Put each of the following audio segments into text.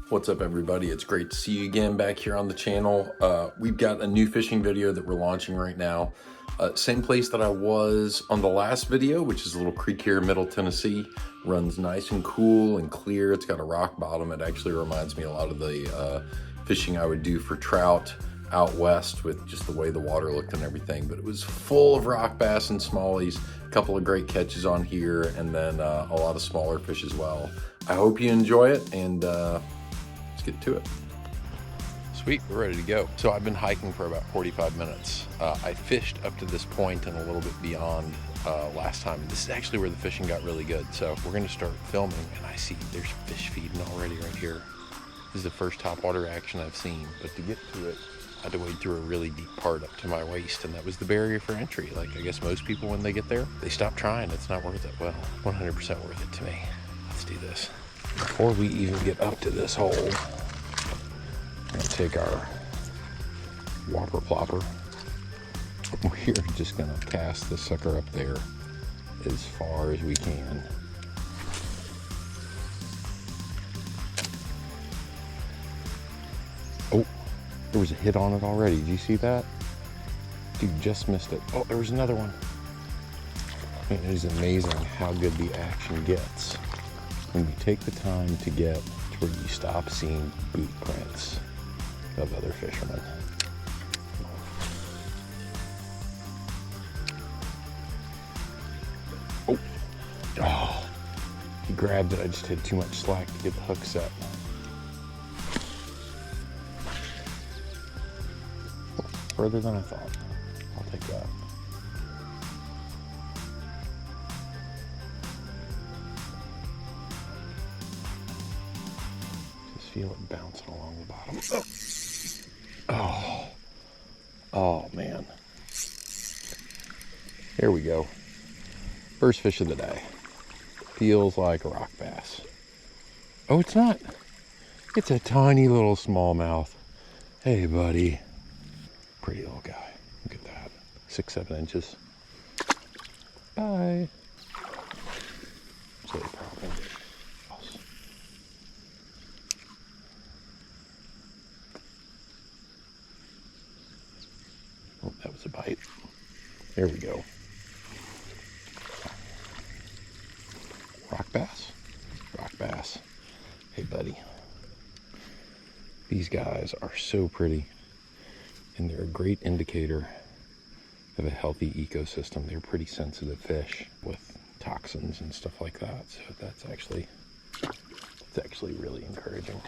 What's up, everybody? It's great to see you again back here on the channel. We've got a new fishing video that we're launching right now. Same place that I was on the last video, which is a little creek here in Middle Tennessee. Runs nice and cool and clear. It's got a rock bottom. It actually reminds me a lot of the fishing I would do for trout out west, with just the way the water looked and everything. But it was full of rock bass and smallies, a couple of great catches on here, and then a lot of smaller fish as well. I hope you enjoy it, and let's get to it. Sweet, we're ready to go. So I've been hiking for about 45 minutes. I fished up to this point and a little bit beyond last time. This is actually where the fishing got really good. So we're gonna start filming, and I see there's fish feeding already right here. This is the first topwater action I've seen, but to get to it, I had to wade through a really deep part up to my waist, and that was the barrier for entry. Like, I guess most people, when they get there, they stop trying. It's not worth it. Well, 100% worth it to me. Let's do this. Before we even get up to this hole, we're gonna take our whopper plopper. We're just gonna cast this sucker up there as far as we can. Oh, there was a hit on it already. Did you see that? Dude, just missed it. Oh, there was another one. It is amazing how good the action gets when you take the time to get to where you stop seeing boot prints of other fishermen. Oh, he grabbed it. I just had too much slack to get the hook set. Further than I thought. I'll take that. Just feel it bouncing along the bottom. Oh. Oh, man. Here we go. First fish of the day. Feels like a rock bass. Oh, it's not. It's a tiny little smallmouth. Hey, buddy. Pretty little guy. Look at that. 6-7 inches. Bye. So problem. Oh, that was a bite. There we go. Rock bass? Rock bass. Hey, buddy. These guys are so pretty, and they're a great indicator of a healthy ecosystem. They're pretty sensitive fish with toxins and stuff like that. So that's actually, it's actually really encouraging.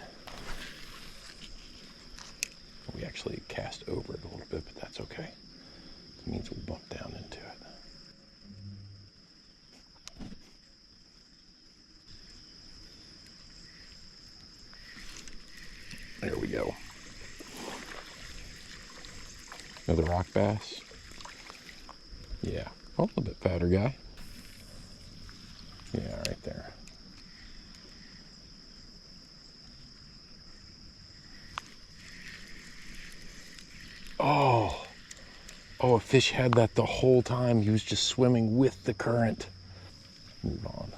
We actually cast over it a little bit, but that's okay. It means we'll bump down into it. There we go. Another rock bass. Yeah. Oh, a little bit fatter guy. Yeah, right there. Oh. Oh, a fish had that the whole time. He was just swimming with the current. Move on.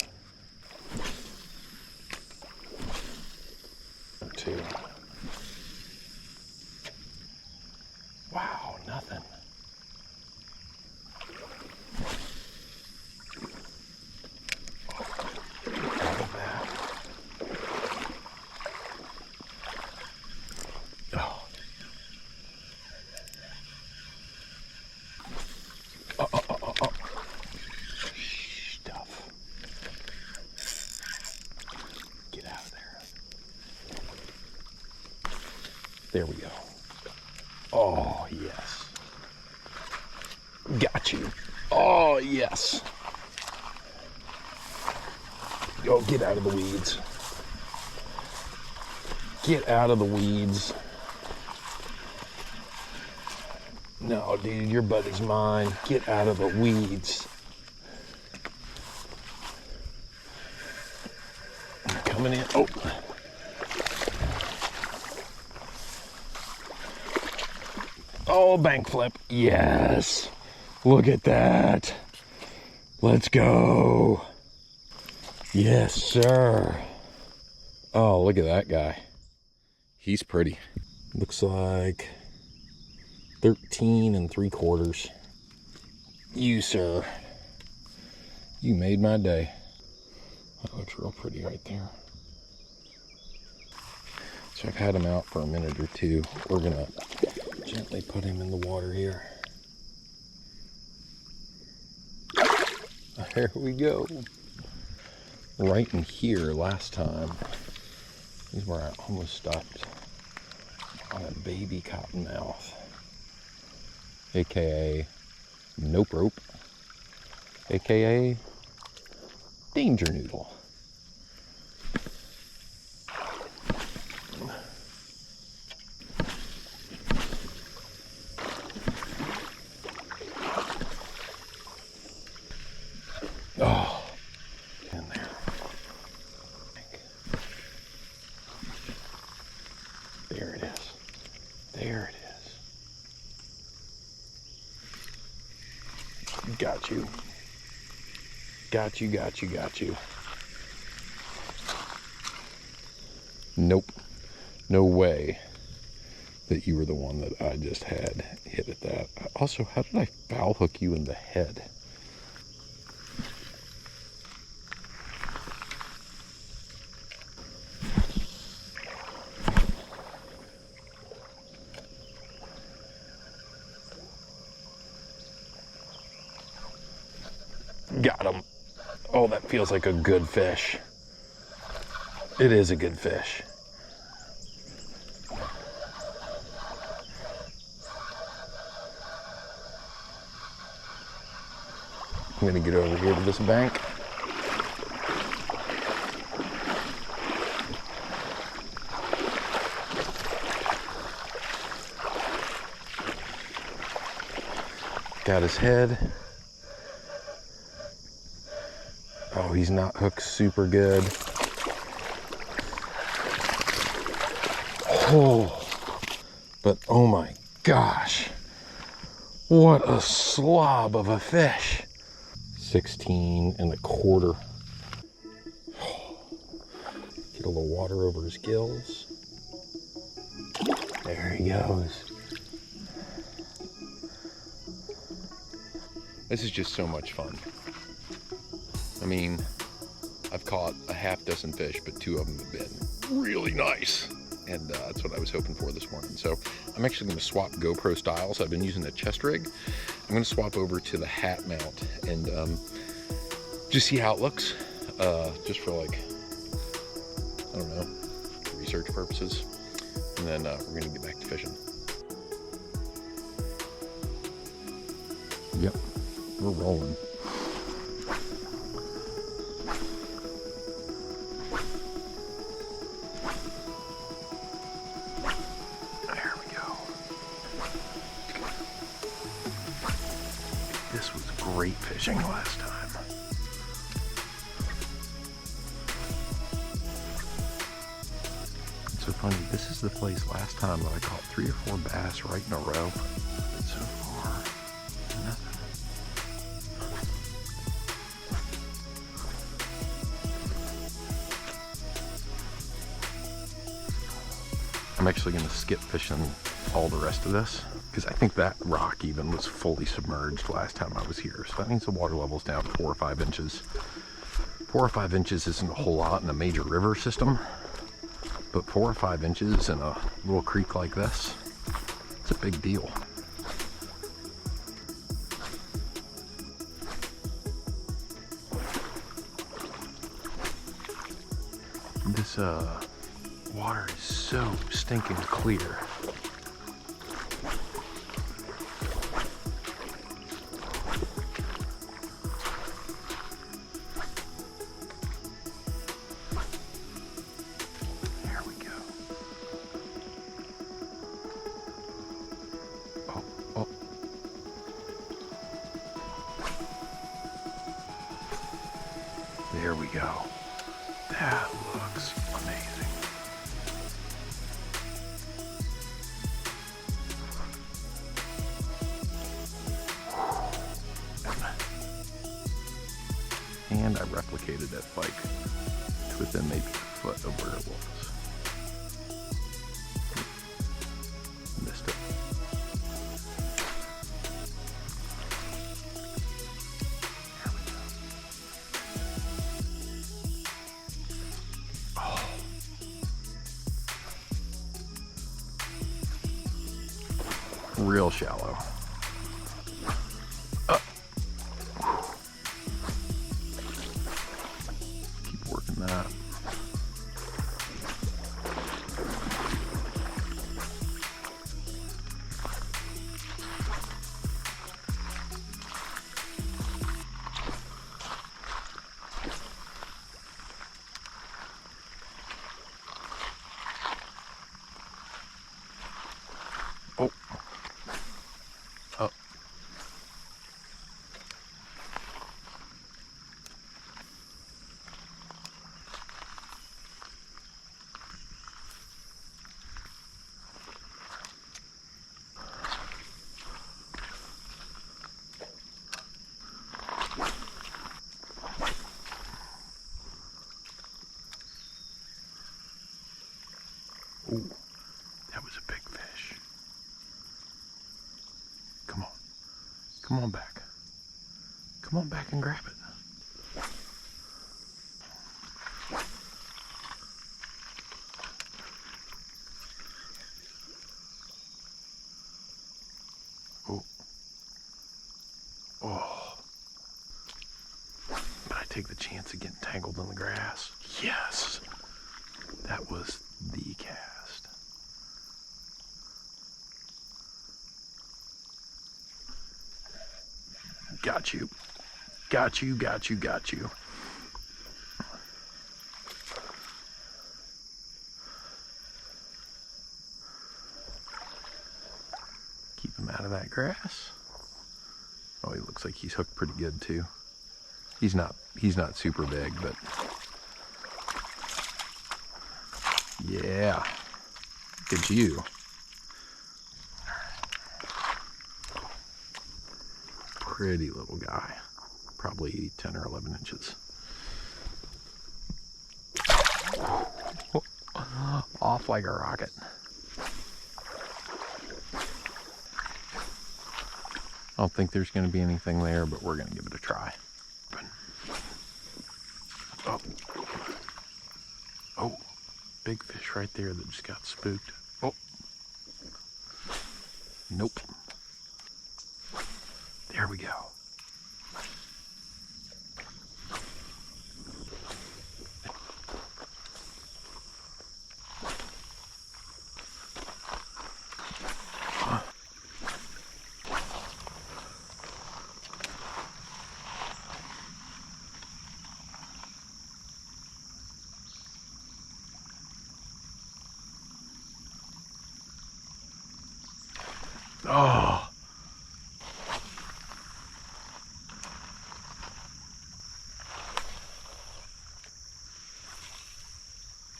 Two. Wow, nothing. Out of that. Oh. Oh. Stuff. Get out of there. There we go. Oh, yes. Got you. Oh, yes. Go, get out of the weeds. Get out of the weeds. No, dude, your buddy's mine. Get out of the weeds. I'm coming in. Oh. Oh, bank flip. Yes. Look at that. Let's go. Yes, sir. Oh, look at that guy. He's pretty. Looks like 13 3/4. You, sir. You made my day. That looks real pretty right there. So I've had him out for a minute or two. We're gonna gently put him in the water here. There we go. Right in here last time is where I almost stopped on a baby cottonmouth, aka nope rope, aka danger noodle. Oh, in there. There it is. There it is. Got you. Got you, got you, got you. Nope. No way that you were the one that I just had hit at that. Also, how did I foul hook you in the head? Got him. Oh, that feels like a good fish. It is a good fish. I'm gonna get over here to this bank. Got his head. Oh, he's not hooked super good. Oh, but oh my gosh, what a slob of a fish. 16 1/4. Get a little water over his gills. There he goes. This is just so much fun. I mean, I've caught a half dozen fish, but 2 of them have been really nice. And that's what I was hoping for this morning. So I'm actually going to swap GoPro styles. I've been using a chest rig. I'm going to swap over to the hat mount and just see how it looks. Just for like, I don't know, research purposes. And then we're going to get back to fishing. Yep, we're rolling. This was great fishing last time. It's so funny, this is the place last time that I caught 3 or 4 bass right in a row. But so far, nothing. I'm actually going to skip fishing all the rest of this because I think that rock even was fully submerged last time I was here. So that means the water level's down 4 or 5 inches. 4 or 5 inches isn't a whole lot in a major river system, but 4 or 5 inches in a little creek like this, it's a big deal. This water is so stinking clear. There we go. Oh, oh. There we go. That looks amazing. And I replicated that pike to within maybe a foot of where it was. Real shallow. Keep working that. Oh. Oh. Ooh, that was a big fish. Come on. Come on back. Come on back and grab it. Oh. Oh. But I take the chance of getting tangled in the grass. Yes. That was the cast. Got you. Got you, got you, got you. Keep him out of that grass. Oh, he looks like he's hooked pretty good too. He's not super big, but yeah. Look at you. Pretty little guy. Probably 10 or 11 inches. Off like a rocket. I don't think there's going to be anything there, but we're going to give it a try. Oh. Oh. Big fish right there that just got spooked. Oh. Nope. There we go. Oh.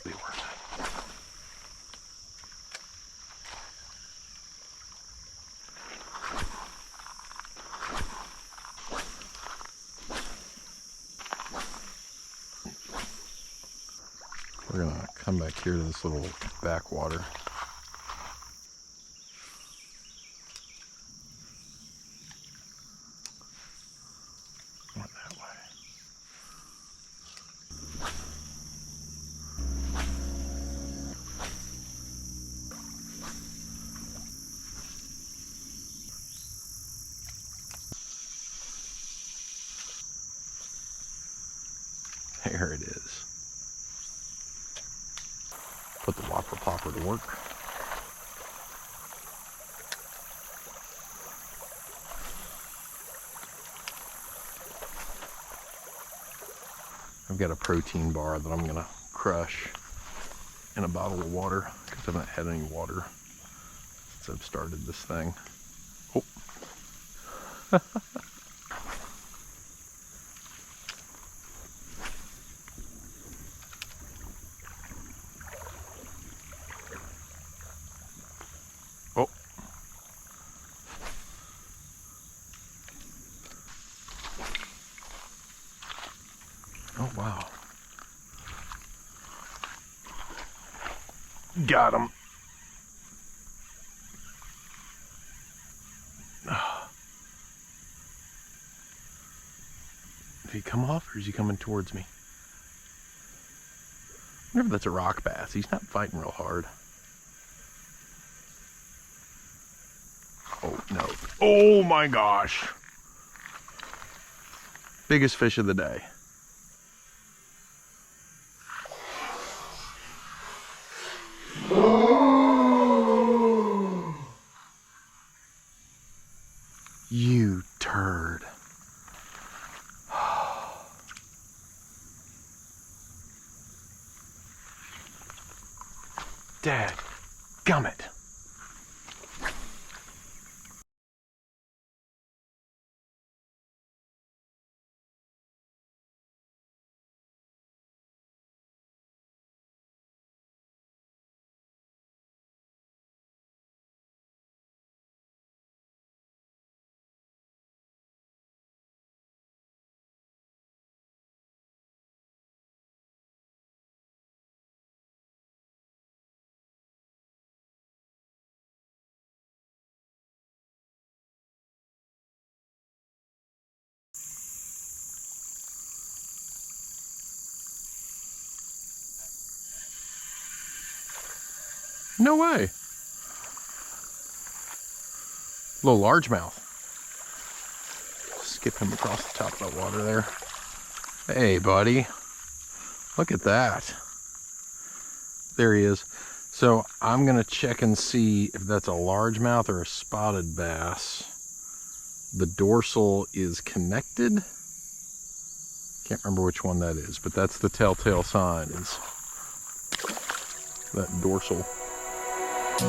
Be worth it. We're gonna come back here to this little backwater. Went that way. There it is. Put the whopper popper to work. I've got a protein bar that I'm gonna crush in a bottle of water because I haven't had any water since I've started this thing. Oh. Oh. Oh, wow. Got him. Did he come off or is he coming towards me? I wonder if that's a rock bass. He's not fighting real hard. Oh my gosh. Biggest fish of the day. You turd. Dad, gummit. No way. Little largemouth. Skip him across the top of that water there. Hey, buddy. Look at that. There he is. So I'm gonna check and see if that's a largemouth or a spotted bass. The dorsal is connected. Can't remember which one that is, but that's the telltale sign, is that dorsal. I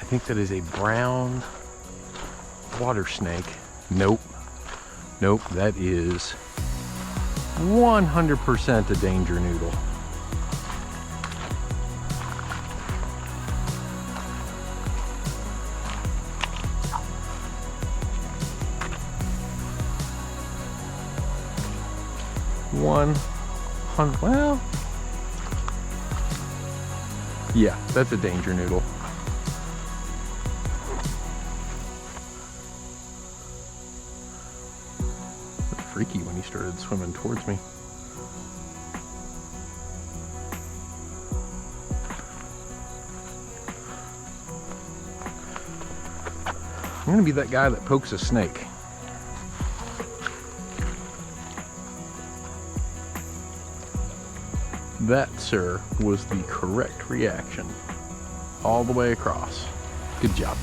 think that is a brown water snake. Nope. Nope, that is 100% a danger noodle. Well, yeah, that's a danger noodle. Freaky when he started swimming towards me. I'm gonna be that guy that pokes a snake. That, sir, was the correct reaction. All the way across. Good job.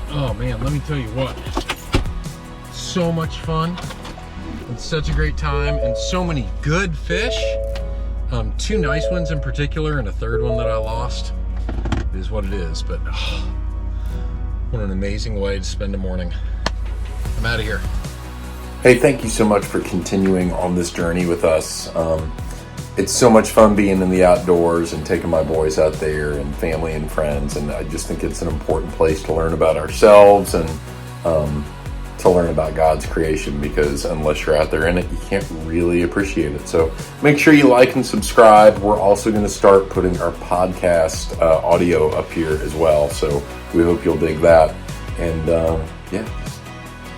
Oh man, let me tell you what. So much fun. It's such a great time and so many good fish. Two nice ones in particular and a third one that I lost. It is what it is, but what an amazing way to spend a morning. I'm out of here. Hey, thank you so much for continuing on this journey with us. It's so much fun being in the outdoors and taking my boys out there and family and friends, and I just think it's an important place to learn about ourselves and to learn about God's creation, because unless you're out there in it, you can't really appreciate it. So make sure you like and subscribe. We're also going to start putting our podcast audio up here as well, so we hope you'll dig that. And yeah,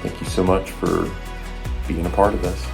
thank you so much for being a part of this.